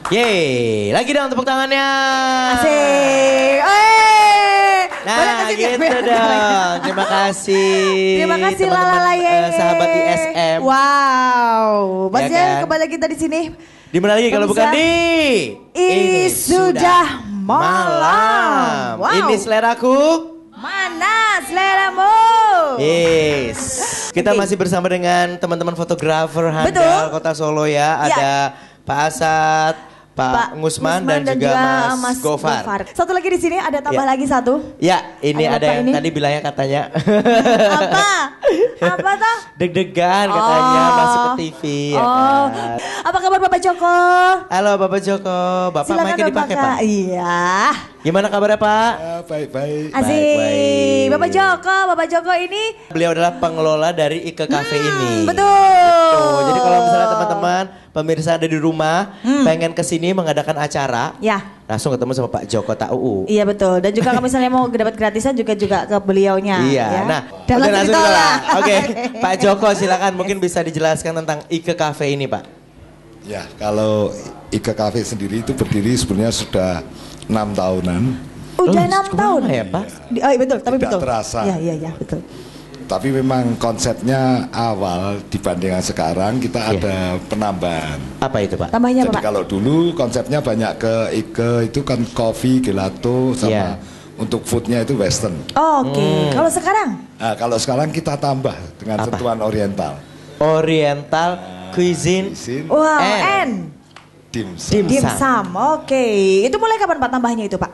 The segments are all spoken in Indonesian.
Yeay, lagi dong tepuk tangannya. Asik. Nah gitu dong, terima kasih. Terima kasih teman-teman, Lala sahabat ISM. Wow, Mas Ya kan? kembali kita di sini. Di mana lagi kalau bukan di Ini Sudah Malam. Wow. Ini seleraku. Mana seleramu? Yes. Kita Oke. masih bersama dengan teman-teman fotografer handal Betul. Kota Solo ya. Ada Pak Asad, Pak Ngusman dan juga Mas Gofar. Satu lagi di sini ada tambah Ya. lagi satu. Ya, ini Ayo, ada Bapak yang ini. tadi bilangnya katanya Apa? Apa toh? deg-degan katanya masuk ke TV ya Oh. kan. Apa kabar Bapak Joko? Halo Bapak Joko, Bapak Silakan mic-nya dipakai Bapak. Pak. Iya. Gimana kabarnya Pak? Baik-baik. Asik. Baik. Bapak Joko ini Beliau adalah pengelola dari Ike Cafe ini. betul. Tuh, jadi kalau misalnya teman-teman pemirsa ada di rumah pengen kesini mengadakan acara, Ya. langsung ketemu sama Pak Joko TAUU. Iya betul. Dan juga kalau misalnya mau dapat gratisan juga ke beliaunya. Iya, ya. nah Dan udah langsung ditolak. ditolak. Oke, Pak Joko silakan mungkin bisa dijelaskan tentang Ike Cafe ini Pak. Ya, kalau Ike Cafe sendiri itu berdiri sebenarnya sudah 6 tahunan. Udah Oh, 6 cukup tahun lama ya, Pak? Oh iya betul, tapi Tidak betul. terasa. Iya, betul. Tapi memang konsepnya awal dibandingkan sekarang kita ada penambahan. Apa itu Pak? Tambahnya Jadi apa, Pak? kalau dulu konsepnya banyak ke Ike itu kan coffee, gelato sama Iya. untuk foodnya itu western. Oh, oke. Kalau sekarang? Nah, kalau sekarang kita tambah dengan Apa? sentuhan oriental. Oriental Cuisine Isin, Wow, And. dimsum. dimsum. Oke. Itu mulai kapan Pak tambahnya itu, Pak?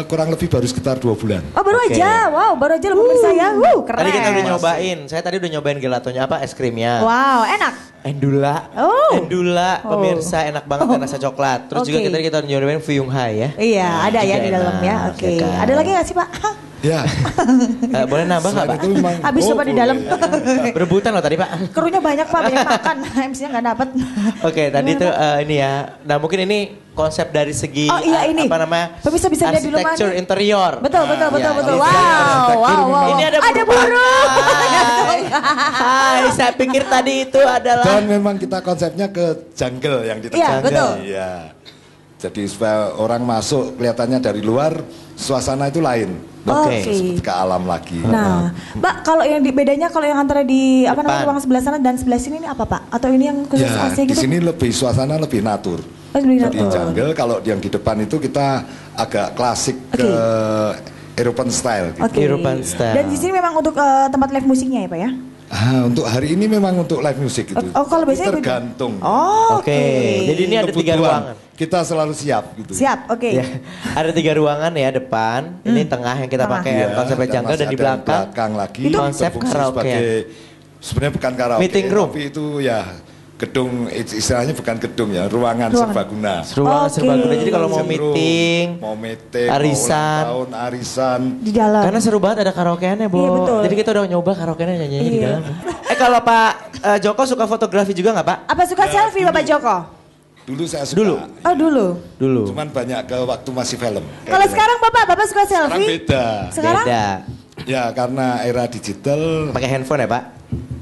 Kurang lebih baru sekitar 2 bulan. Oh, baru Oke. aja. Wow, baru aja loh pemirsa ya. Keren. Tadi kita udah nyobain, saya tadi udah nyobain gelatonya apa, es krimnya. Wow, enak. Endula, Oh. Endula, Oh. pemirsa enak banget dan rasa coklat. Terus juga Oke. kita nyobain Fuyung Hai ya. Iya, ada ya juga di dalam ya. enak, Oke. ya kan? Ada lagi nggak sih, Pak? Ya. Boleh nambah nggak Selain Pak? itu memang Habis coba di boleh. dalam. Berebutan loh tadi Pak. Krunya banyak, Pak, banyak makan. MC-nya nggak dapat. Oke, tadi tuh ini ya. Nah mungkin ini konsep dari segi Oh, iya, ini. apa namanya? Pemirsa bisa lihat di rumah arsitektur nih. interior. Betul. Ya, Wow, ini wow. Ini ada burung. Hai, saya pikir tadi itu adalah Dan memang kita konsepnya ke jungle yang kita Iya, betul. Iya. Jadi supaya orang masuk kelihatannya dari luar, suasana itu lain. Oke. Seperti ke alam lagi. Nah, Mbak, kalau yang bedanya kalau yang antara di apa namanya Depan. ruang sebelah sana dan sebelah sini ini apa, Pak? Atau ini yang khusus Ya, AC di gitu? sini lebih suasana lebih natur. Oh, lebih Jadi natur. jungle, kalau yang di depan itu kita agak klasik ke European style. Gitu. Oke. European style. Dan di sini memang untuk tempat live musiknya ya, Pak ya? Untuk hari ini memang untuk live music itu. Oh, kalau biasanya tergantung. Oh, Oke. Jadi ini ada 3 Kebutuhan. ruangan. Kita selalu siap gitu. Siap, oke. Ya, ada 3 ruangan ya depan. Ini tengah yang kita Tengah. pakai Iya, konsepnya jungle masih dan di ada yang belakang lagi Itu konsep berfungsi karaoke. sebagai sebenarnya bukan karaoke, Meeting room. tapi itu ya gedung, istilahnya bukan gedung ya, ruangan serbaguna. ruangan Oke. serbaguna. Jadi kalau mau Meeting room, meeting, mau meeting, arisan. mau ulang tahun, arisan. Di dalam. karena seru banget ada karaokeannya, Bo. Iya, betul. Jadi kita udah nyoba karaokeannya nyanyinya di Iya. dalam. Kalau Pak Joko suka fotografi juga nggak Pak? Apa suka selfie Bapak Joko? Dulu saya suka. Dulu. Oh, dulu. Dulu. Cuman banyak ke waktu masih film. Kalau sekarang Bapak suka Sekarang selfie? beda. Sekarang? Beda. Ya karena era digital. Pakai handphone ya Pak?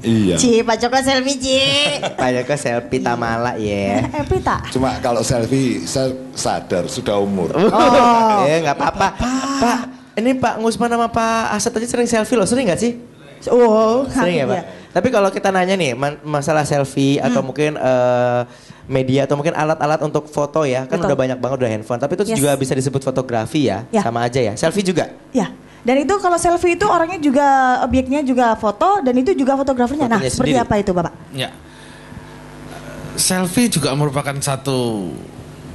Iya. Ci, Pak Joko selfie, Ci. Pak Joko selfie tamala ya. Pita. Cuma kalau selfie saya sadar sudah umur. Oh. Nggak apa-apa. Pak, ini Pak Ngusman sama Pak Asad aja sering selfie loh, sering nggak sih? Oh, Sering ya Pak? iya. Tapi kalau kita nanya nih masalah selfie atau mungkin media atau mungkin alat-alat untuk foto ya, kan Betul. udah banyak banget udah handphone. Tapi itu Yes. juga bisa disebut fotografi ya, Ya. sama aja ya. Selfie juga. Ya. Dan itu kalau selfie itu orangnya juga objeknya juga foto dan itu juga fotografernya. Nah, Fotonya seperti sendiri. apa itu, Bapak? Ya. Selfie juga merupakan satu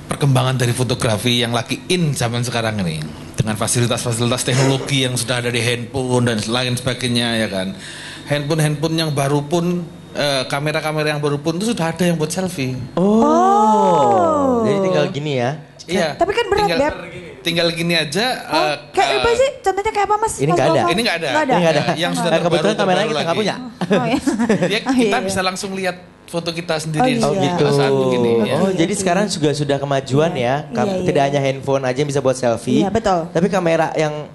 perkembangan dari fotografi yang lagi in zaman sekarang ini. Dengan fasilitas-fasilitas teknologi yang sudah ada di handphone dan lain sebagainya ya kan. Handphone yang baru pun, kamera-kamera yang baru pun itu sudah ada yang buat selfie. Oh. Jadi tinggal gini ya. Iya. Tapi kan berat, Beb. Tinggal gini aja. Kayak apa sih? Contohnya kayak apa, Mas? Ini Mas nggak ada. Gofar? Ini nggak ada. Nggak ada. Ini nggak ada. Yang sudah Kebetulan terbaru kameranya kita lagi. nggak punya. Oh, ya. Kita Iya. bisa langsung lihat foto kita sendiri Oh, iya. pada saat begini. Ya. Oh, jadi sekarang juga sudah kemajuan ya. Iya, Tidak iya. hanya handphone aja yang bisa buat selfie. Iya, betul. Tapi kamera yang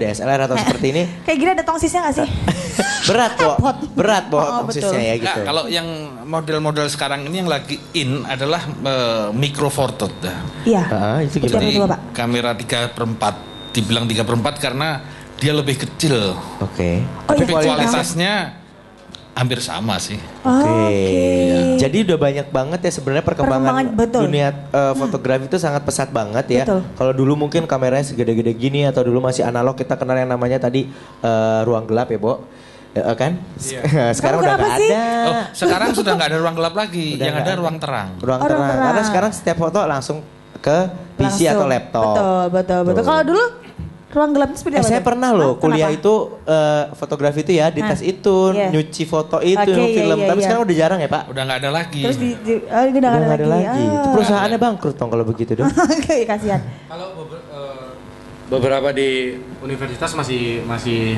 DSLR atau seperti ini Kayak gini ada tongsisnya gak sih? berat, Bo. Berat, Bo, Oh, tongsisnya betul. ya Nah, gitu. kalau yang model-model sekarang ini yang lagi in adalah micro four third. Iya. Itu Betul, gimana? betul, Bapak. Kamera 3/4, dibilang 3/4 karena dia lebih kecil. Oke. Oh, Tapi iya. kualitasnya hampir sama sih. Oke. Jadi udah banyak banget ya sebenarnya perkembangan Perkembangan, betul. dunia fotografi itu sangat pesat banget ya. Betul. Kalau dulu mungkin kameranya segede-gede gini atau dulu masih analog, kita kenal yang namanya tadi ruang gelap ya, Bo. Kan? Sekarang Kamu udah kenapa nggak sih? ada. Oh, sekarang sudah nggak ada ruang gelap lagi, Udah yang nggak ada ada. ruang terang. Ruang Oh, ruang terang. terang. Karena sekarang setiap foto langsung ke PC atau Langsung. laptop. Betul. Tuh. Kalau dulu ruang gelap itu seperti apa? Saya tuh? pernah loh Hah? kuliah Kenapa? itu fotografi itu ya di Hah? tes itu Iya. nyuci foto itu Oke, iya, film. iya, Tapi iya. sekarang udah jarang ya Pak. Udah nggak ada lagi. Terus ini udah Udah nggak nggak ada lagi. Itu perusahaannya bangkrut dong kalau begitu dong. Oke, kasihan. Kalau beberapa di universitas masih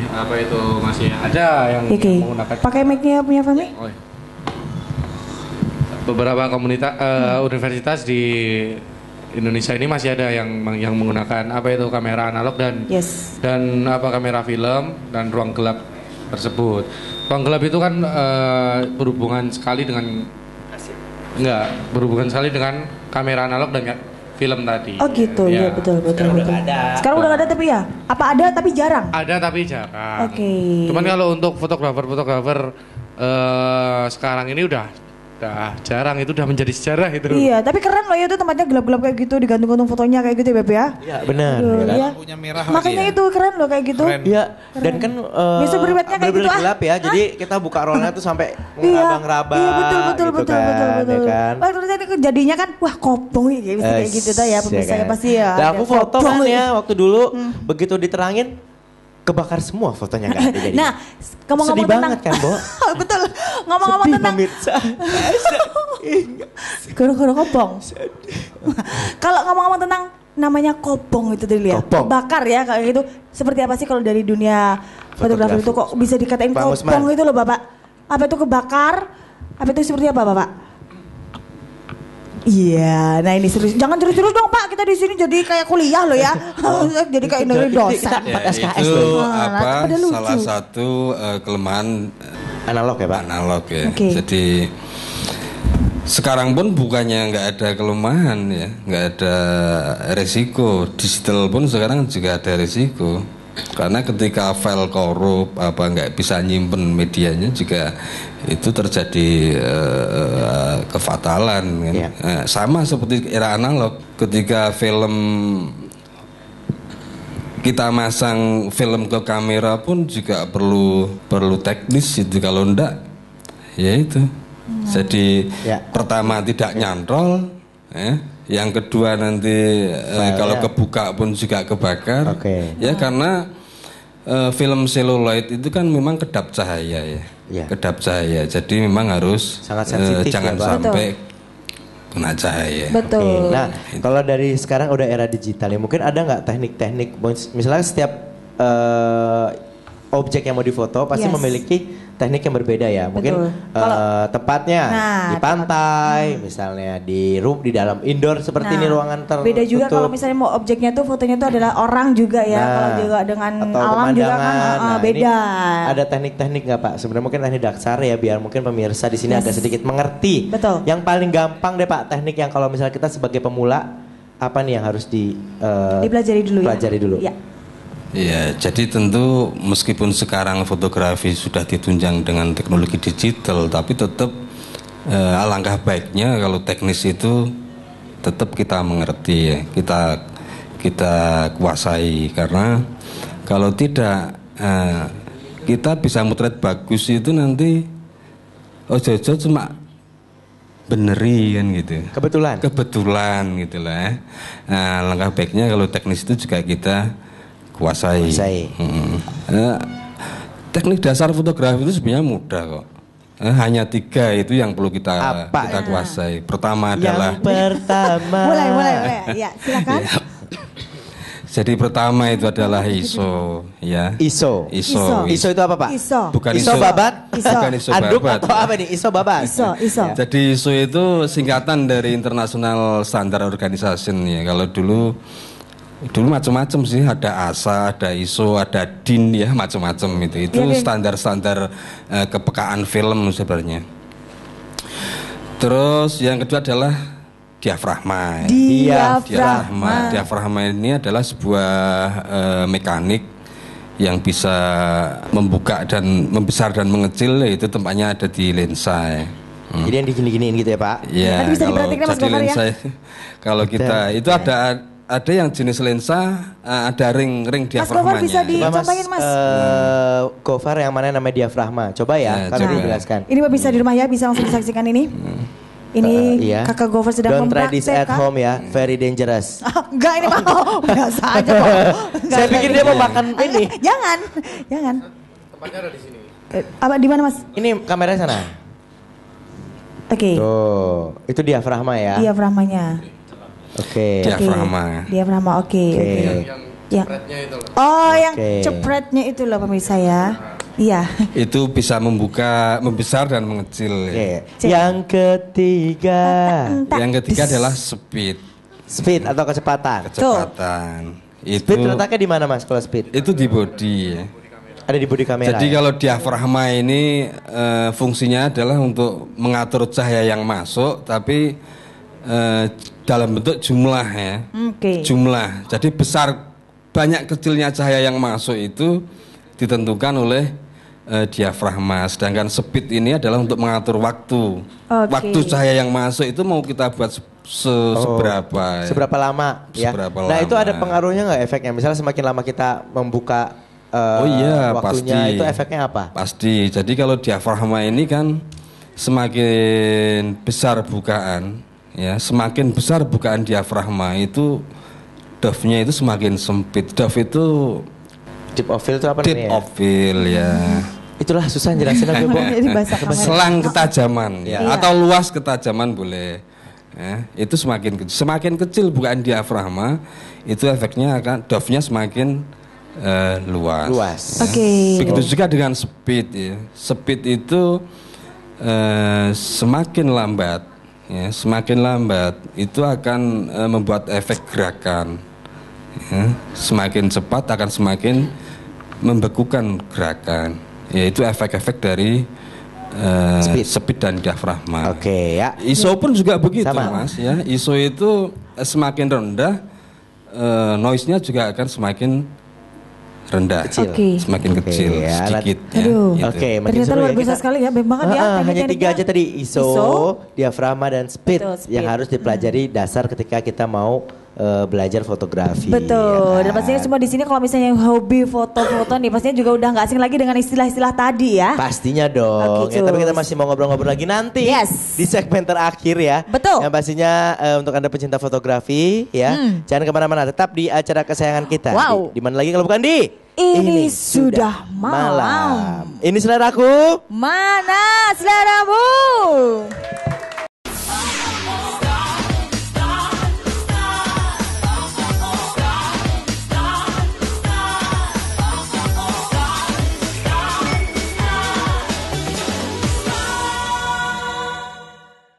apa itu masih ada yang Oke. menggunakan Pakai mic-nya punya Fahmi? Oh, iya. Beberapa komunitas universitas di Indonesia ini masih ada yang menggunakan apa itu kamera analog dan Yes. apa kamera film dan ruang gelap tersebut. Ruang gelap itu kan berhubungan sekali dengan kamera analog dan film tadi. Oh gitu, ya, betul. Sekarang udah nggak ada tapi ya? Apa ada tapi jarang? Ada tapi jarang. Oke. Cuman kalau untuk fotografer sekarang ini udah jarang, itu udah menjadi sejarah itu. Iya, tapi keren loh ya itu tempatnya gelap-gelap kayak gitu, digantung-gantung fotonya kayak gitu ya Beb ya. Iya benar. Aduh, ya kan? iya. Lampunya merah lagi Makanya ya. itu keren loh kayak gitu. Keren. Iya, dan kan Bisa berwetnya kayak bener-bener gitu, ah. gelap ya. Jadi kita buka rollnya tuh sampai Iya, ngerabang-rabang iya betul gitu kan, ya kan. Wah, terus ini jadinya kan wah kopong nih kayak gitu tuh ya pemirsa ya kan. pasti ya. Dan ada aku foto kopong kan nih. ya waktu dulu begitu diterangin kebakar semua fotonya nggak ada jadi. Nah, ngomong-ngomong sedih tentang banget kan, Bo? betul. Ngomong-ngomong Sedih, tentang pemirsa. gara-gara kopong. Kalau ngomong-ngomong tentang namanya kopong itu tadi ya. Kopong. Bakar ya kayak gitu. Seperti apa sih kalau dari dunia fotografi itu kok bisa dikatain Pak kopong Usman. itu loh, Bapak? Apa itu kebakar? Apa itu seperti apa, Bapak? Iya, nah ini serius. Jangan serius-serius dong, Pak. Kita di sini jadi kayak kuliah loh ya. Jadi kayak ini dosen. Kita 4 SKS itu loh. apa pada lucu. salah satu kelemahan Analog ya, Pak? analog ya. Oke. Jadi sekarang pun bukannya nggak ada kelemahan ya, nggak ada resiko. Digital pun sekarang juga ada resiko. Karena ketika file korup apa nggak bisa nyimpen medianya juga itu terjadi kefatalan kan. Iya. Sama seperti era analog, ketika film kita masang film ke kamera pun juga perlu teknis itu, kalau enggak ya itu. Jadi Ya. pertama tidak nyantol ya. Yang kedua nanti kalau kebuka pun juga kebakar. Oke. Ya karena film seluloid itu kan memang kedap cahaya ya. Iya. Kedap cahaya. Jadi memang harus Sangat sensitif jangan ya, Pak. sampai kena cahaya. Betul. Oke, nah kalau dari sekarang udah era digital ya, mungkin ada nggak teknik-teknik, misalnya setiap objek yang mau difoto pasti Yes. memiliki teknik yang berbeda ya. Mungkin Betul. tempatnya Nah, di pantai, misalnya di dalam indoor seperti ini ruangan tertutup. Beda juga kalau misalnya mau objeknya tuh fotonya tuh adalah orang juga ya. Nah, Kalau juga dengan atau alam juga kan pemandangan. Nah, beda. ini ada teknik-teknik nggak Pak? Sebenarnya mungkin teknik dasar ya biar mungkin pemirsa di sini Yes. agak sedikit mengerti. Betul. Yang paling gampang deh Pak, teknik yang kalau misalnya kita sebagai pemula apa nih yang harus Dipelajari dulu ya. pelajari dulu. Ya. Ya, jadi tentu meskipun sekarang fotografi sudah ditunjang dengan teknologi digital, tapi tetap alangkah baiknya kalau teknis itu tetap kita mengerti ya, kita kuasai, karena kalau tidak kita bisa motret bagus itu nanti ojo-ojo cuma beneri kan gitu. Kebetulan gitu lah. Nah, langkah baiknya kalau teknis itu juga kita kuasai. Teknik dasar fotografi itu sebenarnya mudah kok. Hanya 3 itu yang perlu kita Apa? kuasai. Pertama adalah Yang pertama. Mulai. Ya, silakan. Jadi pertama itu adalah ISO, ya. ISO. ISO itu apa Pak? ISO. Bukan ISO babat? Bukan ISO Anduk babat. atau apa nih? ISO babat? ISO. Jadi ISO itu singkatan dari International Standard Organization ya. Kalau dulu macam-macam sih, ada ASA, ada ISO, ada DIN ya, macam-macam itu. Itu standar-standar kepekaan film sebenarnya. Terus yang kedua adalah diafragma. Diafragma ini adalah sebuah mekanik yang bisa membuka dan membesar dan mengecil, yaitu tempatnya ada di lensa. Jadi yang digini-giniin gitu ya Pak? Iya. Tapi bisa diperhatikan Mas Gofar ya. Kalau kita itu ada yang jenis lensa, ada ring Mas diafragmanya. Gofar bisa dicontohin Mas. Gofar yang mana namanya diafragma? Coba ya, kami dijelaskan. Ini Pak bisa di rumah ya, bisa langsung disaksikan ini. Ini iya. Kakak Gofar sedang Don't try this at mempraktekkan. home ya, very dangerous. Enggak ini Pak, biasa aja Pak. Saya pikir dia mau makan ini. Jangan. Tempatnya ada di sini. Apa di mana Mas? Ini kameranya sana. Oke. Tuh, itu diafragma ya. Diafragmanya. Oke. Diafragma, oke. Yang cepretnya itu loh. Oh, yang cepretnya itu loh pemirsa ya. Iya. Itu bisa membesar dan mengecil. Oke. Yang ketiga. Yang ketiga adalah speed. Speed atau kecepatan. Itu Speed letaknya di mana Mas kalau speed? itu di body ya. Ada di body kamera. Jadi kalau diafragma ini fungsinya adalah untuk mengatur cahaya yang masuk, tapi dalam bentuk jumlah ya. Jumlah. Jadi banyak kecilnya cahaya yang masuk itu ditentukan oleh diafragma. Sedangkan speed ini adalah untuk mengatur waktu. Waktu cahaya yang masuk itu mau kita buat seberapa. Seberapa lama ya. Nah itu ada pengaruhnya nggak efeknya? Misalnya semakin lama kita membuka waktunya, pasti. itu efeknya apa? Pasti. Jadi kalau diafragma ini kan semakin besar bukaan, ya, semakin besar bukaan diafragma itu dove-nya itu semakin sempit. Dove itu deep of field itu apa namanya? Deep of field ya. Itulah susah jelasin aku Bu. Selang ketajaman ya, atau luas ketajaman boleh. Ya, itu semakin kecil bukaan diafragma, itu efeknya akan dove-nya semakin luas. Ya. Begitu juga dengan speed ya. Speed itu semakin lambat ya, semakin lambat itu akan membuat efek gerakan. Ya, semakin cepat akan semakin membekukan gerakan. Yaitu efek-efek dari speed dan diafragma. Oke ya. ISO pun juga begitu Mas Mas ya. ISO itu semakin rendah noise-nya juga akan semakin rendah, semakin kecil ya, sedikit. Aduh. Ya, Oke, ternyata luar biasa sekali ya, baik banget ya. Hanya 3 aja tadi, ISO, diafragma dan speed, yang harus dipelajari dasar ketika kita mau belajar fotografi. Betul. Ya Dan pastinya semua di sini kalau misalnya yang hobi foto-foto nih, pastinya juga udah nggak asing lagi dengan istilah-istilah tadi ya. Pastinya dong. Oke, Ya, tapi kita masih mau ngobrol-ngobrol lagi nanti di segmen terakhir ya. Betul. Yang pastinya untuk Anda pecinta fotografi ya, jangan kemana-mana, tetap di acara kesayangan kita. Wow. Di mana lagi kalau bukan di Ini Sudah Malam. Ini seleraku. Mana seleramu?